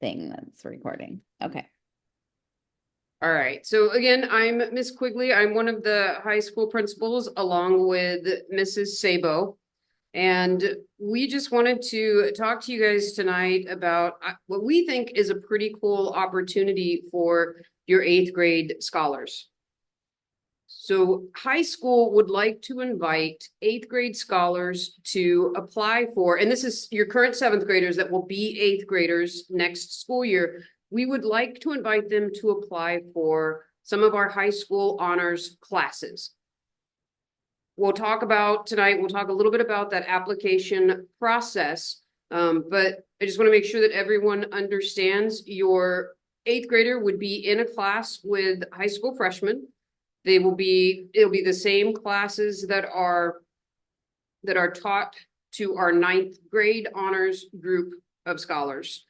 thing that's recording. Okay. All right. So again, I'm Miss Quigley. I'm one of the high school principals along with Mrs. Sabo. And we just wanted to talk to you guys tonight about what we think is a pretty cool opportunity for your 8th grade scholars. So high school would like to invite 8th grade scholars to apply for, and this is your current 7th graders that will be 8th graders next school year. We would like to invite them to apply for some of our high school honors classes. We'll talk a little bit about that application process, but I just want to make sure that everyone understands your 8th grader would be in a class with high school freshmen. It'll be the same classes that are taught to our 9th grade honors group of scholars.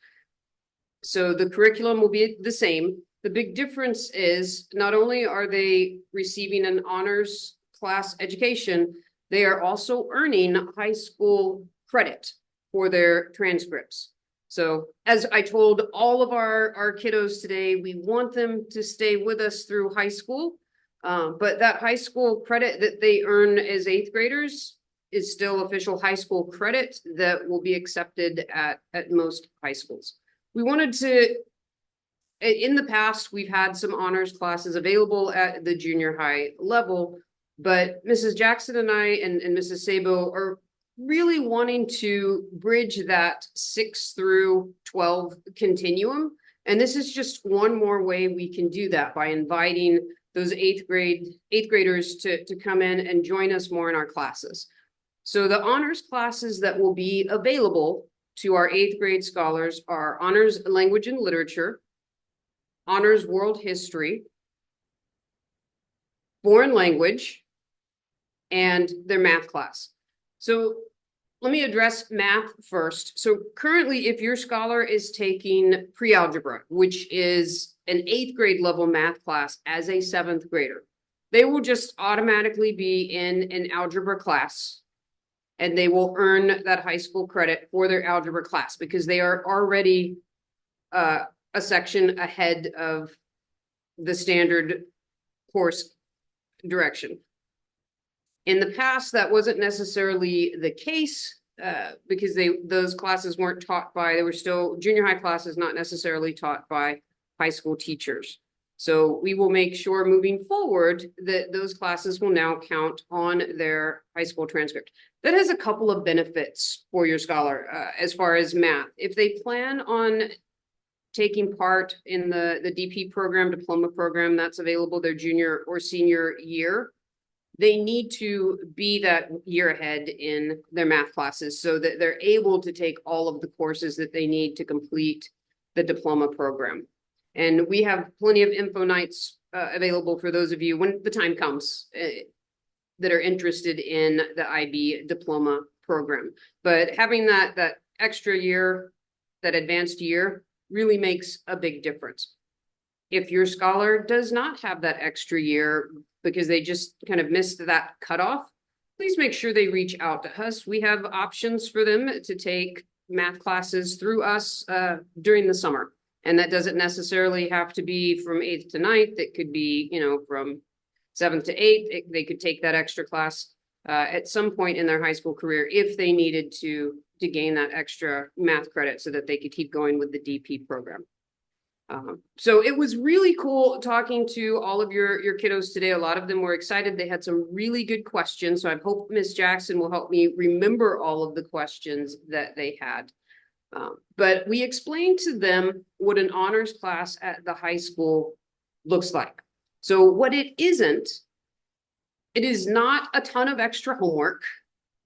So the curriculum will be the same. The big difference is not only are they receiving an honors class education, they are also earning high school credit for their transcripts. So as I told all of our kiddos today, we want them to stay with us through high school. But that high school credit that they earn as 8th graders is still official high school credit that will be accepted at most high schools. We wanted to, in the past, we've had some honors classes available at the junior high level, but Mrs. Jackson and I and Mrs. Sabo are really wanting to bridge that 6 through 12 continuum. And this is just one more way we can do that by inviting those 8th graders to come in and join us more in our classes. So the honors classes that will be available to our 8th grade scholars are honors language and literature, honors world history, foreign language, and their math class. So let me address math first. So currently, if your scholar is taking pre-algebra, which is an 8th grade level math class as a 7th grader, they will just automatically be in an algebra class, and they will earn that high school credit for their algebra class because they are already a section ahead of the standard course direction. In the past, that wasn't necessarily the case because those classes weren't taught by, they were still junior high classes, not necessarily taught by high school teachers. So we will make sure moving forward that those classes will now count on their high school transcript. That has a couple of benefits for your scholar as far as math. If they plan on taking part in the DP program, diploma program that's available their junior or senior year, they need to be that year ahead in their math classes so that they're able to take all of the courses that they need to complete the diploma program. And we have plenty of info nights available for those of you when the time comes that are interested in the IB diploma program. But having that extra year, that advanced year, really makes a big difference. If your scholar does not have that extra year because they just kind of missed that cutoff, please make sure they reach out to us. We have options for them to take math classes through us during the summer. And that doesn't necessarily have to be from 8th to 9th. It could be, from 7th to 8th. They could take that extra class at some point in their high school career if they needed to gain that extra math credit so that they could keep going with the DP program. So it was really cool talking to all of your kiddos today. A lot of them were excited. They had some really good questions. So I hope Ms. Jackson will help me remember all of the questions that they had. But we explained to them what an honors class at the high school looks like. So what it isn't, it is not a ton of extra homework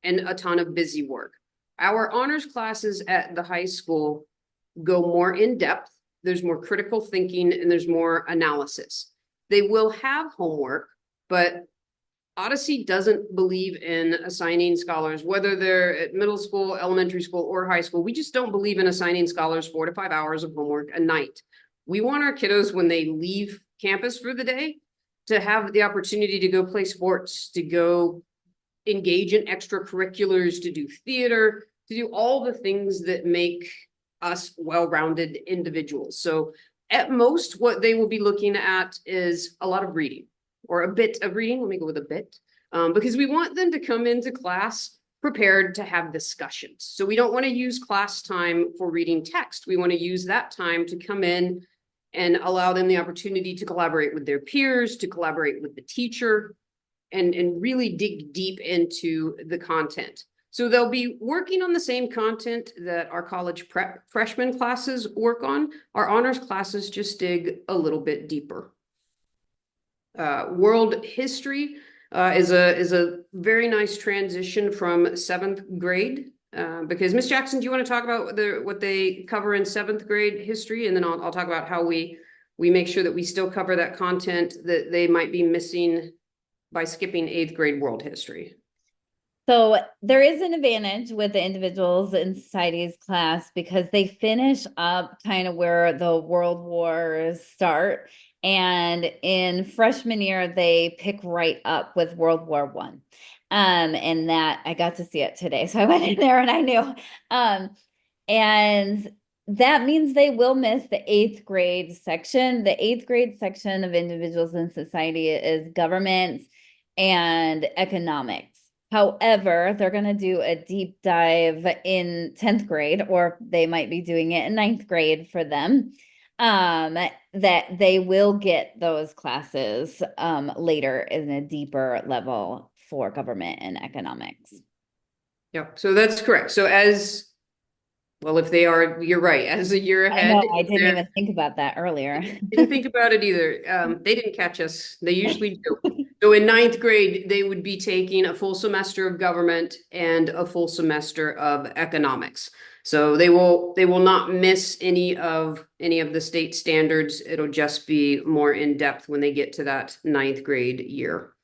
and a ton of busy work. Our honors classes at the high school go more in depth. There's more critical thinking and there's more analysis. They will have homework, but Odyssey doesn't believe in assigning scholars, whether they're at middle school, elementary school, or high school. We just don't believe in assigning scholars 4 to 5 hours of homework a night. We want our kiddos, when they leave campus for the day, to have the opportunity to go play sports, to go engage in extracurriculars, to do theater, to do all the things that make us well-rounded individuals. So at most, what they will be looking at is a lot of reading or a bit of reading. Let me go with a bit, because we want them to come into class prepared to have discussions. So we don't want to use class time for reading text. We want to use that time to come in and allow them the opportunity to collaborate with their peers, to collaborate with the teacher, and really dig deep into the content. So they'll be working on the same content that our college prep freshman classes work on. Our honors classes just dig a little bit deeper. World history is a very nice transition from 7th grade. Because Miss Jackson, do you want to talk about what they cover in 7th grade history? And then I'll talk about how we make sure that we still cover that content that they might be missing by skipping 8th grade world history. So there is an advantage with the individuals in societies class because they finish up kind of where the world wars start. And in freshman year, they pick right up with World War One. And that I got to see it today. So I went in there and I knew. And that means they will miss the 8th grade section. The 8th grade section of individuals in society is government and economics. However, they're going to do a deep dive in 10th grade, or they might be doing it in 9th grade for them, that they will get those classes later in a deeper level for government and economics. Yeah, so that's correct. So as well, if they are, you're right, as a year ahead. I know, I didn't even think about that earlier. Didn't think about it either. They didn't catch us. They usually do. So in 9th grade, they would be taking a full semester of government and a full semester of economics. So they will not miss any of the state standards. It'll just be more in depth when they get to that 9th grade year.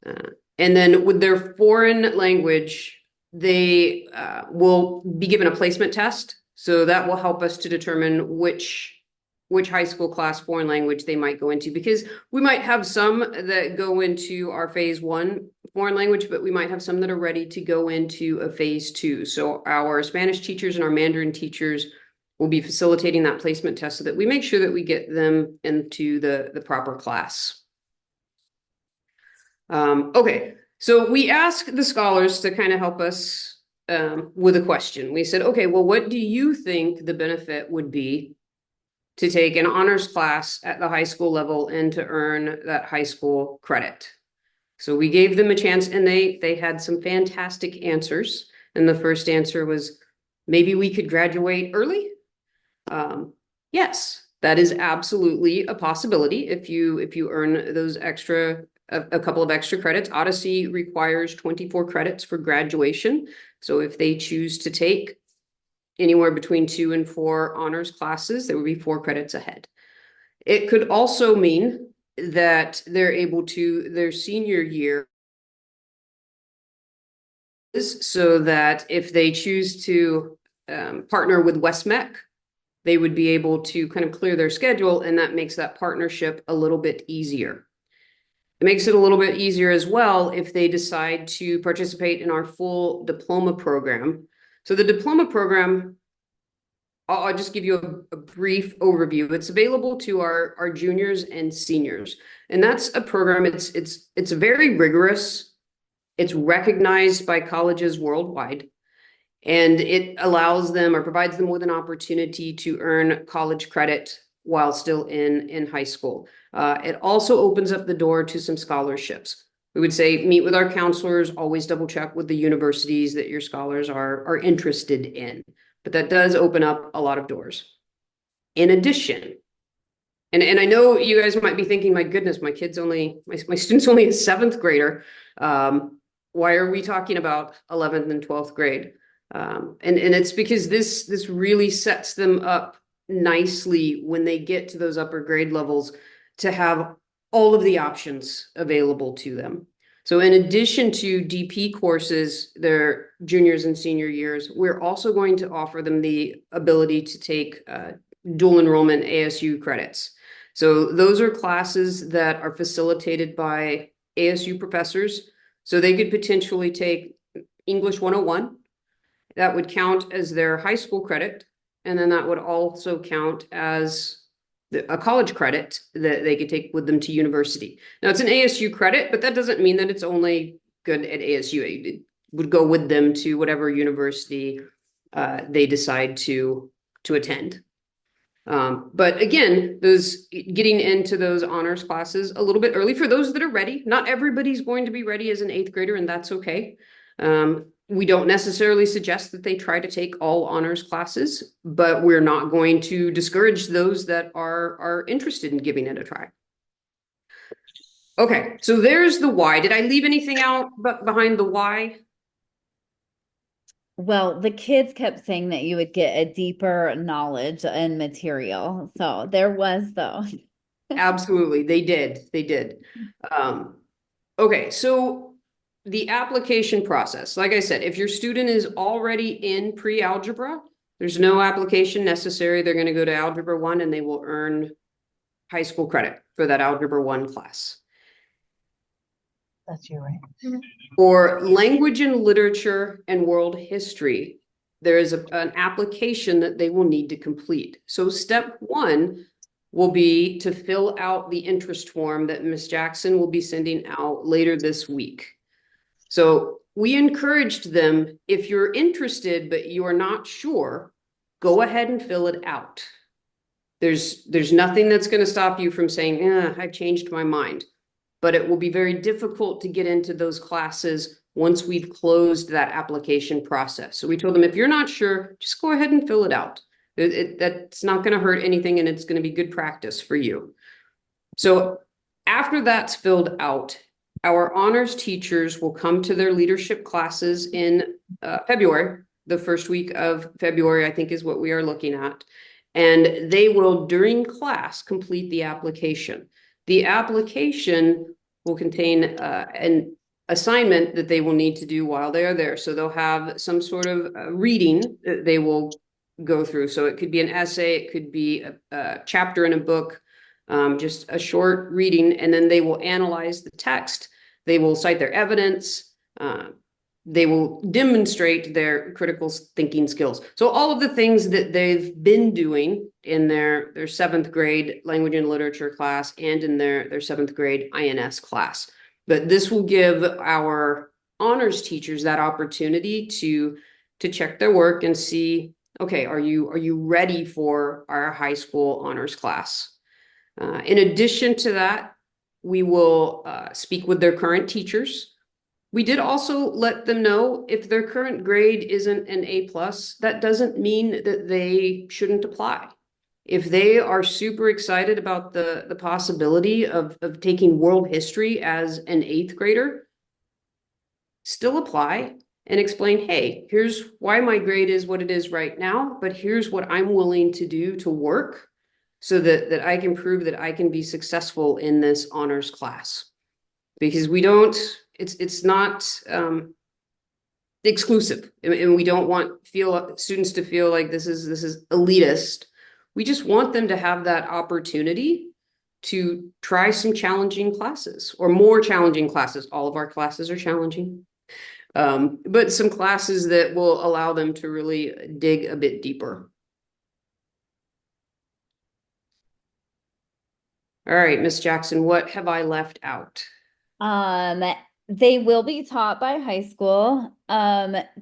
And then with their foreign language, they will be given a placement test. So that will help us to determine which high school class foreign language they might go into, because we might have some that go into our phase 1 foreign language, but we might have some that are ready to go into a phase 2. So our Spanish teachers and our Mandarin teachers will be facilitating that placement test so that we make sure that we get them into the proper class. Okay, so we asked the scholars to kind of help us with a question. We said, okay, well, what do you think the benefit would be to take an honors class at the high school level and to earn that high school credit? So we gave them a chance, and they had some fantastic answers. And the first answer was, maybe we could graduate early. Yes, that is absolutely a possibility if you earn those a couple of extra credits. Odyssey requires 24 credits for graduation. So if they choose to take anywhere between 2 and 4 honors classes, there would be 4 credits ahead. It could also mean that they're able to, their senior year, so that if they choose to partner with WestMech, they would be able to kind of clear their schedule, and that makes that partnership a little bit easier. It makes it a little bit easier as well if they decide to participate in our full diploma program. So the diploma program, I'll just give you a brief overview. It's available to our juniors and seniors. And that's a program, it's very rigorous. It's recognized by colleges worldwide. And it allows them or provides them with an opportunity to earn college credit while still in high school. It also opens up the door to some scholarships. We would say meet with our counselors, always double check with the universities that your scholars are interested in. But that does open up a lot of doors. In addition, and I know you guys might be thinking, my goodness, my student's only a 7th grader. Why are we talking about 11th and 12th grade? And it's because this really sets them up nicely when they get to those upper grade levels to have all of the options available to them. So in addition to DP courses, their juniors and senior years, we're also going to offer them the ability to take dual enrollment ASU credits. So those are classes that are facilitated by ASU professors. So they could potentially take English 101. That would count as their high school credit. And then that would also count as a college credit that they could take with them to university. Now it's an ASU credit, but that doesn't mean that it's only good at ASU. It would go with them to whatever university they decide to attend. But again, those getting into those honors classes a little bit early for those that are ready. Not everybody's going to be ready as an eighth grader, and that's okay. We don't necessarily suggest that they try to take all honors classes, but we're not going to discourage those that are interested in giving it a try. Okay, so there's the why. Did I leave anything out but behind the why? Well, the kids kept saying that you would get a deeper knowledge and material. So there was those. Absolutely, they did. They did. Okay, so the application process, like I said, if your student is already in pre-algebra, there's no application necessary. They're going to go to Algebra 1 and they will earn high school credit for that Algebra 1 class. That's you, right? For language and literature and world history, there is an application that they will need to complete. So step 1 will be to fill out the interest form that Ms. Jackson will be sending out later this week. So we encouraged them, if you're interested but you are not sure, go ahead and fill it out. There's nothing that's going to stop you from saying, I've changed my mind. But it will be very difficult to get into those classes once we've closed that application process. So we told them, if you're not sure, just go ahead and fill it out. That's not going to hurt anything, and it's going to be good practice for you. So after that's filled out, our honors teachers will come to their leadership classes in February. The first week of February, I think, is what we are looking at. And they will, during class, complete the application. The application will contain an assignment that they will need to do while they are there. So they'll have some sort of reading that they will go through. So it could be an essay, it could be a chapter in a book, just a short reading, and then they will analyze the text. They will cite their evidence. They will demonstrate their critical thinking skills. So all of the things that they've been doing in their seventh grade language and literature class and in their seventh grade INS class. But this will give our honors teachers that opportunity to check their work and see, okay, are you ready for our high school honors class? In addition to that, we will speak with their current teachers. We did also let them know if their current grade isn't an A+, that doesn't mean that they shouldn't apply. If they are super excited about the possibility of taking world history as an eighth grader, still apply and explain, hey, here's why my grade is what it is right now, but here's what I'm willing to do to work so that I can prove that I can be successful in this honors class. Because we don't, it's not exclusive, and we don't want students to feel like this is elitist. We just want them to have that opportunity to try some challenging classes or more challenging classes. All of our classes are challenging, but some classes that will allow them to really dig a bit deeper. All right, Miss Jackson, what have I left out? They will be taught by high school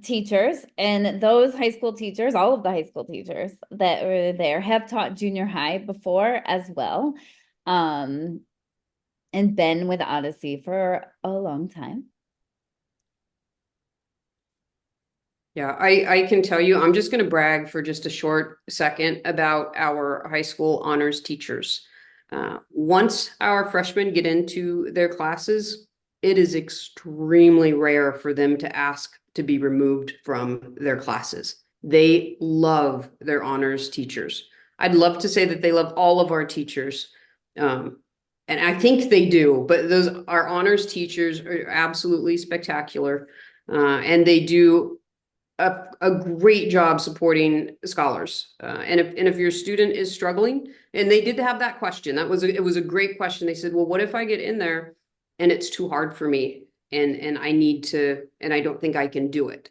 teachers, and those high school teachers, all of the high school teachers that were there have taught junior high before as well. And been with Odyssey for a long time. Yeah, I can tell you, I'm just going to brag for just a short second about our high school honors teachers. Once our freshmen get into their classes, it is extremely rare for them to ask to be removed from their classes. They love their honors teachers. I'd love to say that they love all of our teachers. And I think they do, but our honors teachers are absolutely spectacular. And they do a great job supporting scholars. And if your student is struggling, and they did have that question, it was a great question. They said, well, what if I get in there and it's too hard for me and I need to, and I don't think I can do it.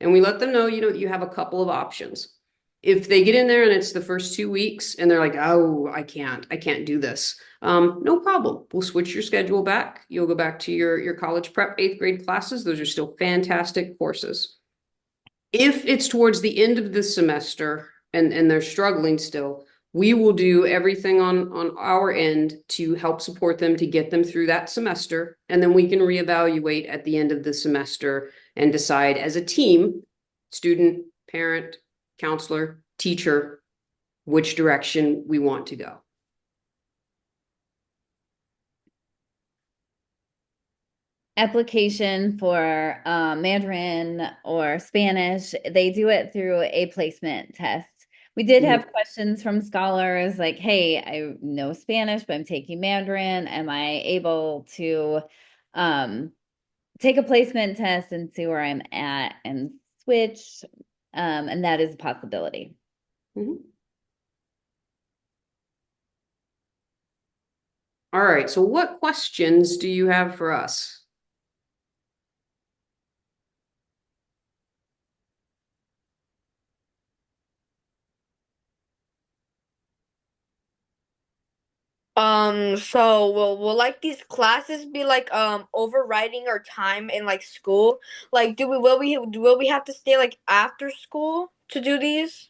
And we let them know, you have a couple of options. If they get in there and it's the first 2 weeks and they're like, oh, I can't do this. No problem. We'll switch your schedule back. You'll go back to your college prep 8th grade classes. Those are still fantastic courses. If it's towards the end of the semester and they're struggling still, we will do everything on our end to help support them to get them through that semester. And then we can reevaluate at the end of the semester and decide as a team, student, parent, counselor, teacher, which direction we want to go. Application for Mandarin or Spanish, they do it through a placement test. We did have questions from scholars like, hey, I know Spanish, but I'm taking Mandarin. Am I able to take a placement test and see where I'm at and switch? And that is a possibility. All right, so what questions do you have for us? So will like these classes be like overriding our time in like school? Like do we will we have to stay like after school to do these?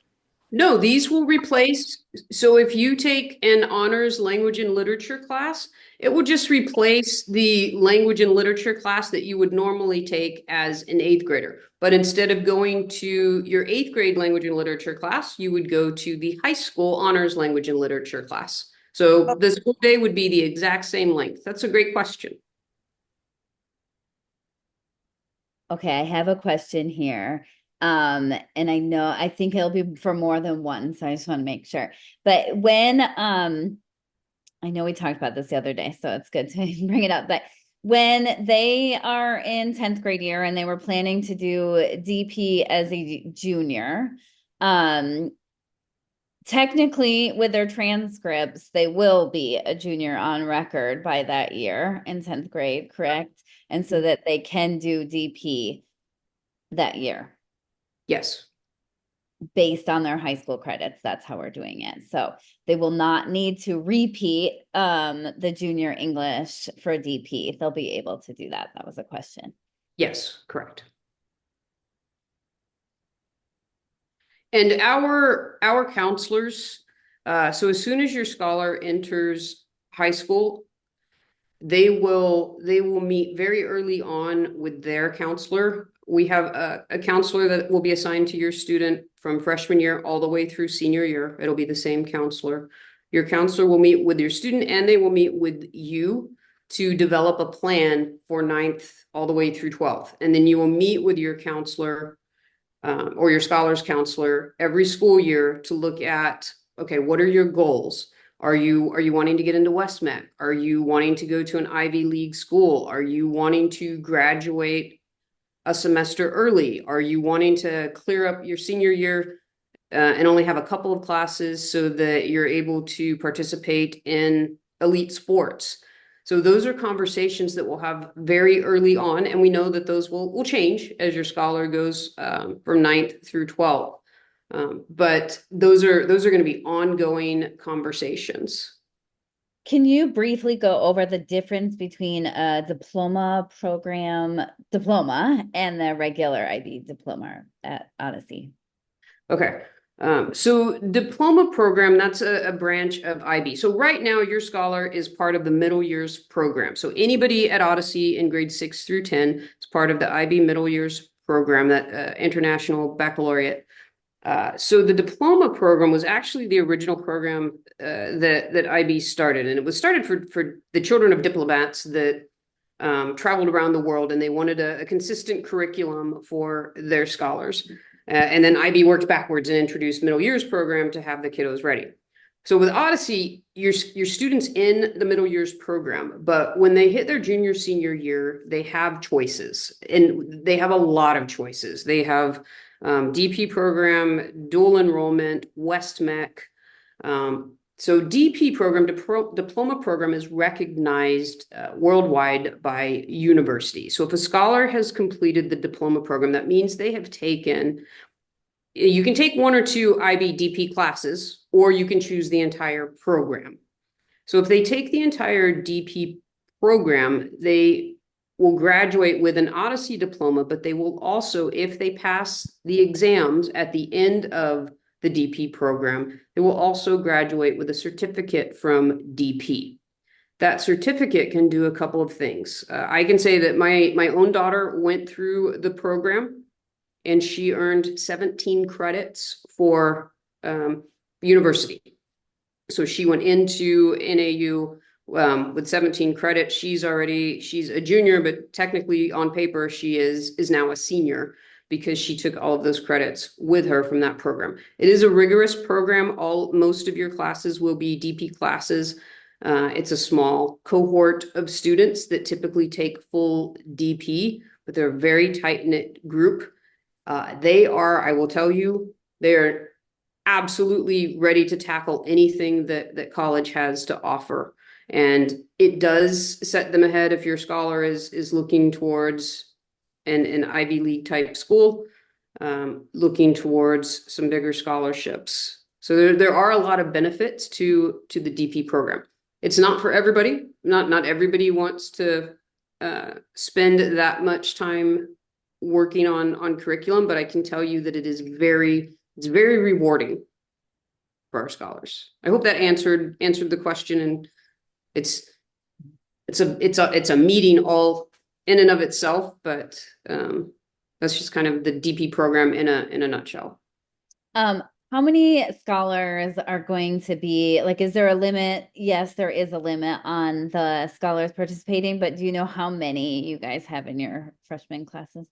No, these will replace. So if you take an honors language and literature class, it will just replace the language and literature class that you would normally take as an 8th grader. But instead of going to your 8th grade language and literature class, you would go to the high school honors language and literature class. So the school day would be the exact same length. That's a great question. Okay, I have a question here. And I think it'll be for more than one, so I just want to make sure. But when I know we talked about this the other day, so it's good to bring it up. But when they are in 10th grade year and they were planning to do DP as a junior, technically with their transcripts, they will be a junior on record by that year in 10th grade, correct? And so that they can do DP that year Yes. based on their high school credits. That's how we're doing it. So they will not need to repeat the junior English for DP. They'll be able to do that. That was a question. Yes, correct. And our counselors, so as soon as your scholar enters high school, they will meet very early on with their counselor. We have a counselor that will be assigned to your student from freshman year all the way through senior year. It'll be the same counselor. Your counselor will meet with your student and they will meet with you to develop a plan for 9th all the way through 12th. And then you will meet with your counselor or your scholars counselor every school year to look at, okay, what are your goals? Are you wanting to get into Westmet? Are you wanting to go to an Ivy League school? Are you wanting to graduate a semester early? Are you wanting to clear up your senior year and only have a couple of classes so that you're able to participate in elite sports? So those are conversations that we'll have very early on, and we know that those will change as your scholar goes from 9th through 12th. But those are going to be ongoing conversations. Can you briefly go over the difference between a diploma and the regular IB diploma at Odyssey? Okay. So diploma program, that's a branch of IB. So right now your scholar is part of the middle years program. So anybody at Odyssey in grade 6 through 10 is part of the IB middle years program, that international baccalaureate. So the diploma program was actually the original program that IB started, and it was started for the children of diplomats that traveled around the world, and they wanted a consistent curriculum for their scholars. And then IB worked backwards and introduced middle years program to have the kiddos ready. So with Odyssey, your students in the middle years program, but when they hit their junior, senior year, they have choices, and they have a lot of choices. They have DP program, dual enrollment, Westmec. So DP program, diploma program, is recognized worldwide by universities. So if a scholar has completed the diploma program, that means they have taken you can take one or two IB DP classes, or you can choose the entire program. So if they take the entire DP program, they will graduate with an Odyssey diploma, but they will also, if they pass the exams at the end of the DP program, they will also graduate with a certificate from DP. That certificate can do a couple of things. I can say that my own daughter went through the program and she earned 17 credits for university. So she went into NAU with 17 credits. She's a junior, but technically on paper she is now a senior because she took all of those credits with her from that program. It is a rigorous program. Most of your classes will be DP classes. It's a small cohort of students that typically take full DP, but they're a very tight-knit group. I will tell you, they're absolutely ready to tackle anything that college has to offer. And it does set them ahead if your scholar is looking towards an Ivy League type school, looking towards some bigger scholarships. So there are a lot of benefits to the DP program. It's not for everybody. Not everybody wants to spend that much time working on curriculum, but I can tell you that it's very rewarding for our scholars. I hope that answered the question, and it's a meeting all in and of itself, but that's just kind of the DP program in a nutshell. How many scholars are going to be, like, is there a limit? Yes, there is a limit on the scholars participating, but do you know how many you guys have in your freshman classes?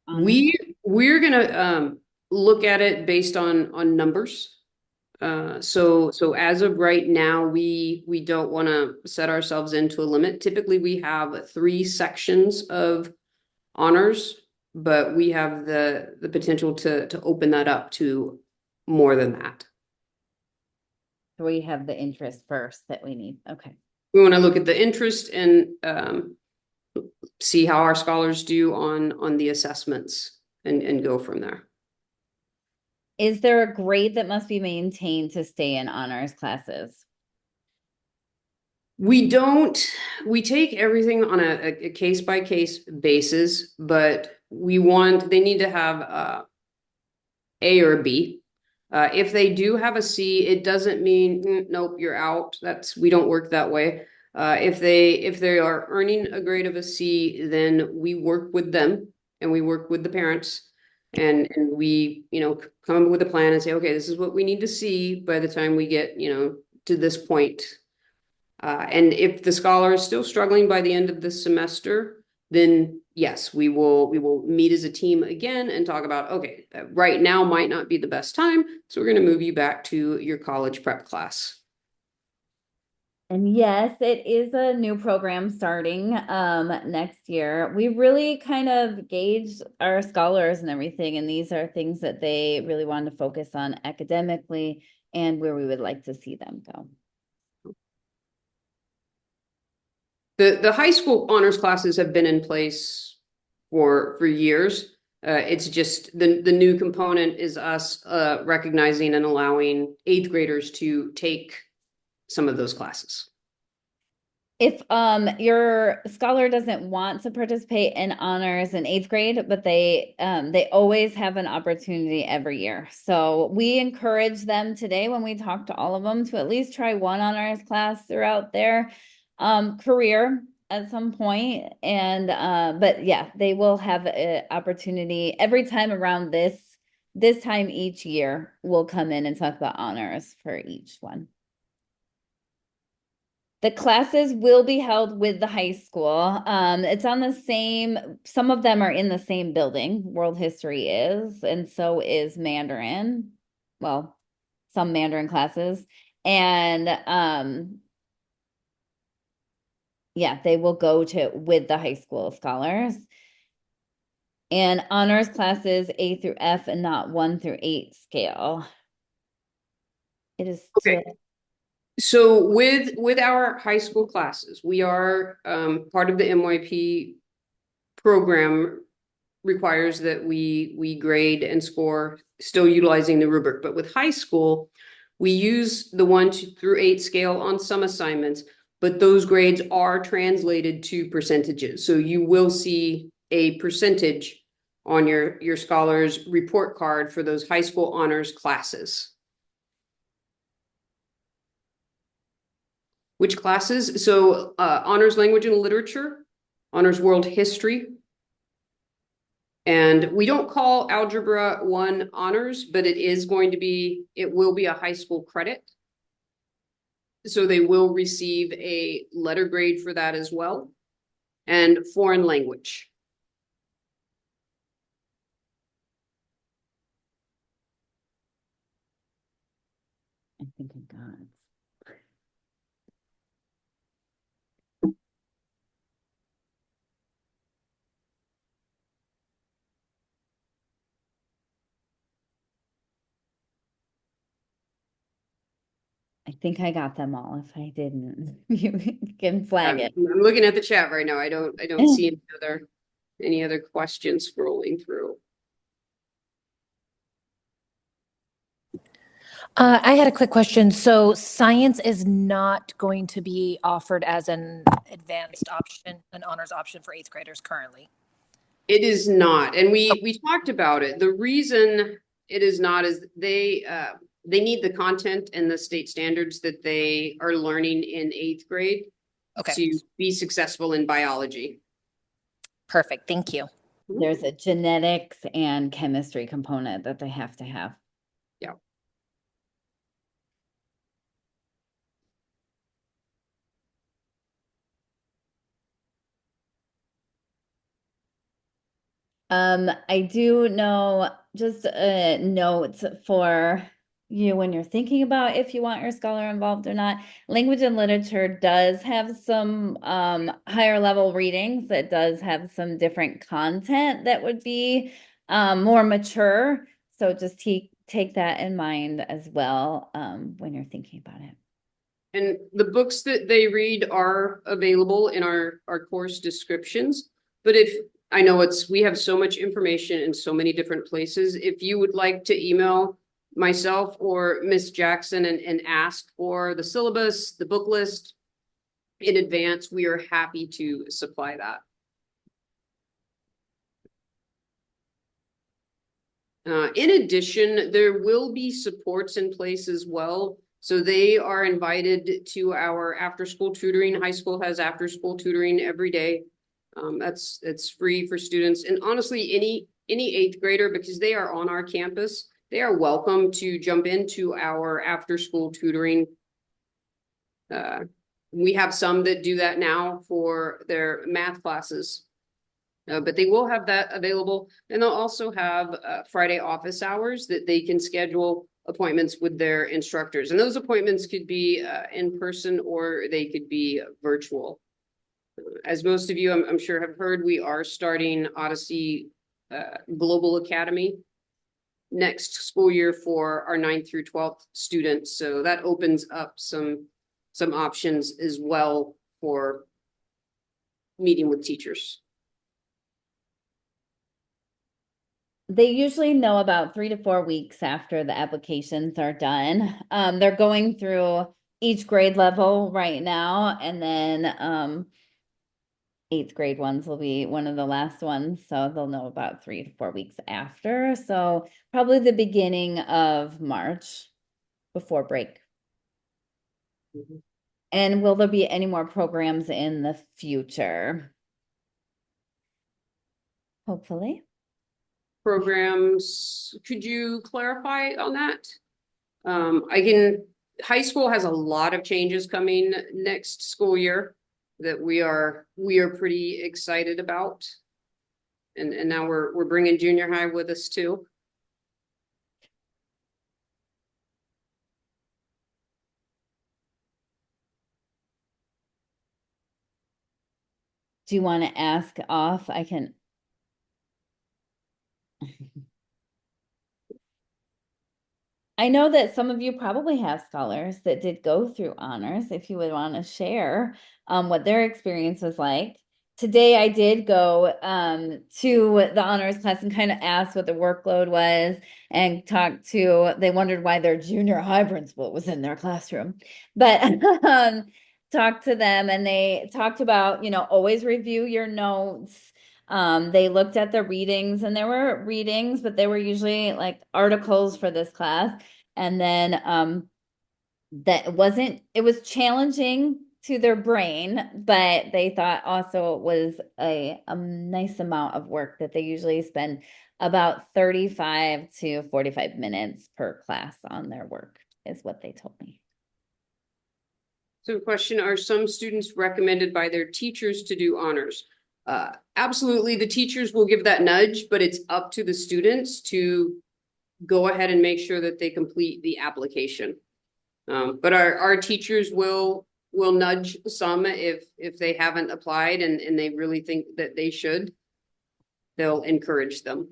We're gonna look at it based on numbers. So as of right now, we don't want to set ourselves into a limit. Typically, we have 3 sections of honors, but we have the potential to open that up to more than that. So we have the interest first that we need. Okay. We want to look at the interest and see how our scholars do on the assessments and go from there. Is there a grade that must be maintained to stay in honors classes? We take everything on a case by case basis, but they need to have A or B. If they do have a C, it doesn't mean nope, you're out. We don't work that way. If they are earning a grade of a C, then we work with them and we work with the parents and we, come up with a plan and say, okay, this is what we need to see by the time we get, to this point. And if the scholar is still struggling by the end of the semester, then yes, we will meet as a team again and talk about, okay, right now might not be the best time, so we're going to move you back to your college prep class. And yes, it is a new program starting next year. We really kind of gauged our scholars and everything, and these are things that they really wanted to focus on academically and where we would like to see them go. The high school honors classes have been in place for years. It's just the new component is us recognizing and allowing 8th graders to take some of those classes. If your scholar doesn't want to participate in honors in 8th grade, but they always have an opportunity every year. So we encourage them today when we talk to all of them to at least try one honors class throughout their career at some point. And but yeah, they will have an opportunity every time around this time each year. We'll come in and talk about honors for each one. The classes will be held with the high school. It's on the same, some of them are in the same building, world history is, and so is Mandarin. Well, some Mandarin classes. And yeah, they will go to with the high school scholars. And honors classes A through F and not 1 through 8 scale. It is okay. So with our high school classes, we are part of the MYP program requires that we grade and score still utilizing the rubric. But with high school, we use the 1 through 8 scale on some assignments, but those grades are translated to percentages. So you will see a percentage on your scholar's report card for those high school honors classes. Which classes? So honors language and literature, honors world history. And we don't call Algebra 1 honors, but it will be a high school credit. So they will receive a letter grade for that as well. And foreign language. I think I got it. I think I got them all. If I didn't, you can flag it. I'm looking at the chat right now. I don't see any other questions scrolling through. I had a quick question. So science is not going to be offered as an advanced option, an honors option for 8th graders currently. It is not, and we talked about it. The reason it is not is they need the content and the state standards that they are learning in 8th grade to be successful in biology. Perfect. Thank you. There's a genetics and chemistry component that they have to have. Yeah. I do know just notes for you when you're thinking about if you want your scholar involved or not. Language and literature does have some higher level readings that does have some different content that would be more mature. So just take that in mind as well when you're thinking about it. And the books that they read are available in our course descriptions. But I know we have so much information in so many different places. If you would like to email myself or Miss Jackson and ask for the syllabus, the book list in advance, we are happy to supply that. In addition, there will be supports in place as well. So they are invited to our after-school tutoring. High school has after-school tutoring every day. It's free for students. And honestly, any 8th grader, because they are on our campus, they are welcome to jump into our after-school tutoring. We have some that do that now for their math classes. But they will have that available. And they'll also have Friday office hours that they can schedule appointments with their instructors. And those appointments could be in person or they could be virtual. As most of you, I'm sure have heard, we are starting Odyssey Global Academy next school year for our 9th through 12th students. So that opens up some options as well for meeting with teachers. They usually know about 3 to 4 weeks after the applications are done. They're going through each grade level right now, and then 8th grade ones will be one of the last ones, so they'll know about 3 to 4 weeks after. So probably the beginning of March before break. Mm-hmm. And will there be any more programs in the future? Hopefully. Programs, could you clarify on that? High school has a lot of changes coming next school year that we are pretty excited about. And now we're bringing junior high with us too. Do you want to ask off? I can. I know that some of you probably have scholars that did go through honors. If you would want to share what their experience was like. today I did go to the honors class and kind of asked what the workload was and they wondered why their junior high principal was in their classroom. But talked to them and they talked about, always review your notes. They looked at the readings and there were readings, but they were usually like articles for this class. And then it was challenging to their brain, but they thought also it was a nice amount of work that they usually spend about 35 to 45 minutes per class on their work, is what they told me. So question, are some students recommended by their teachers to do honors? Absolutely, the teachers will give that nudge, but it's up to the students to go ahead and make sure that they complete the application. But our teachers will nudge some if they haven't applied and they really think that they should. They'll encourage them.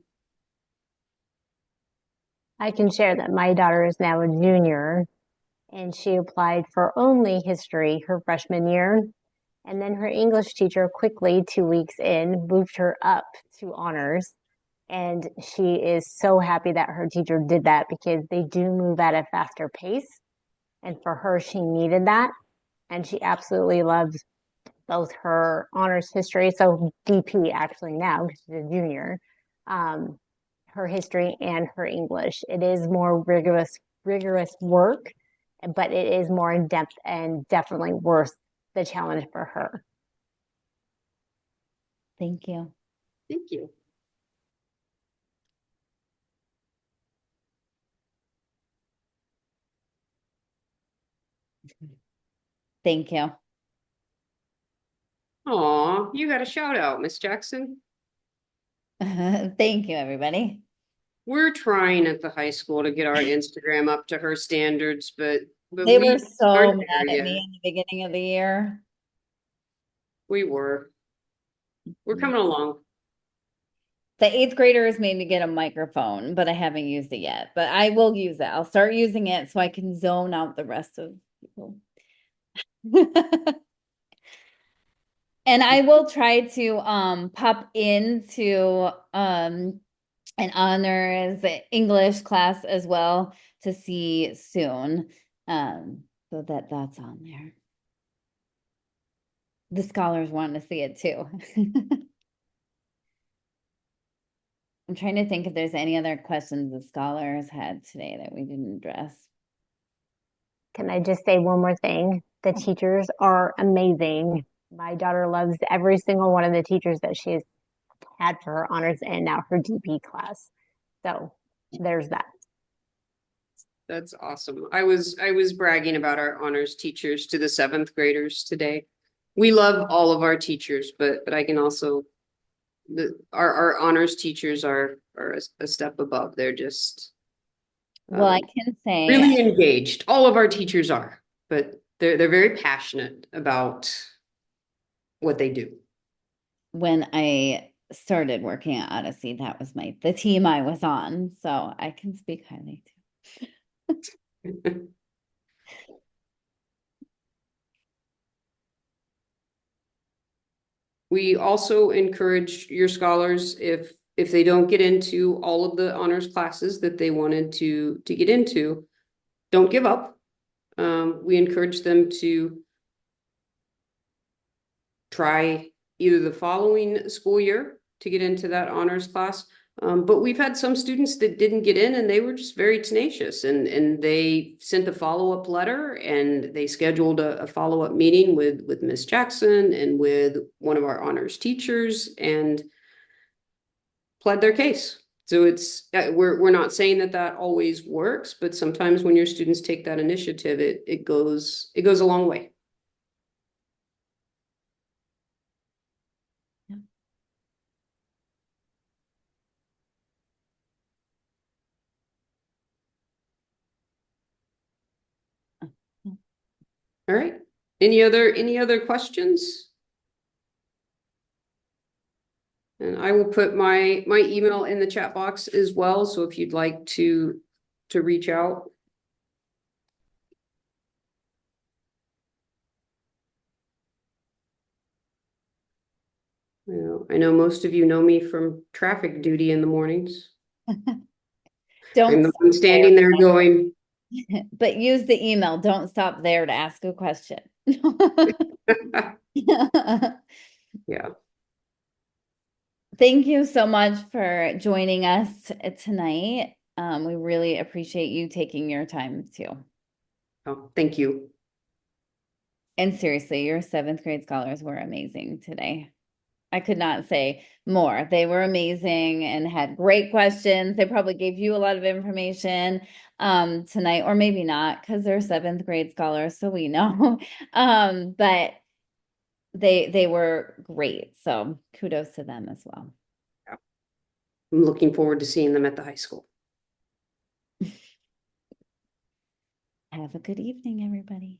I can share that my daughter is now a junior and she applied for only history her freshman year. And then her English teacher quickly, 2 weeks in, moved her up to honors. And she is so happy that her teacher did that because they do move at a faster pace. And for her, she needed that. And she absolutely loves both her honors history, so DP actually now, because she's a junior, her history and her English. It is more rigorous work, but it is more in depth and definitely worth the challenge for her. Thank you. Thank you. Thank you. Aw, you got a shout out, Miss Jackson. Thank you, everybody. We're trying at the high school to get our Instagram up to her standards, but They we were so aren't mad there at yet. me in the beginning of the year. We're coming along. The 8th graders made me get a microphone, but I haven't used it yet. But I will use it. I'll start using it so I can zone out the rest of people. And I will try to pop into an honors English class as well to see soon. So that's on there. The scholars want to see it too. I'm trying to think if there's any other questions the scholars had today that we didn't address. Can I just say one more thing? The teachers are amazing. My daughter loves every single one of the teachers that she has had for her honors and now her DP class. So there's that. That's awesome. I was bragging about our honors teachers to the 7th graders today. We love all of our teachers, but I can also our honors teachers are a step above. They're just Well, I can say really engaged. All of our teachers are, but they're very passionate about what they do. when I started working at Odyssey, that was the team I was on, so I can speak highly too. We also encourage your scholars if they don't get into all of the honors classes that they wanted to get into, don't give up. We encourage them to try either the following school year to get into that honors class. But we've had some students that didn't get in and they were just very tenacious and they sent a follow-up letter and they scheduled a follow-up meeting with Miss Jackson and with one of our honors teachers and pled their case. So it's we're not saying that always works, but sometimes when your students take that initiative, it goes a long way. All right. Any other questions? And I will put my email in the chat box as well. So if you'd like to reach out. I know most of you know me from traffic duty in the mornings. I'm Don't the stop one standing there going, there, but use the email. Don't stop there to ask a question. yeah. Thank you so much for joining us tonight. We really appreciate you taking your time too. Oh, thank you. And seriously, your seventh grade scholars were amazing today. I could not say more. They were amazing and had great questions. They probably gave you a lot of information tonight, or maybe not, because they're seventh grade scholars, so we know. But they were great. So kudos to them as well. I'm looking forward to seeing them at the high school. Have a good evening, everybody.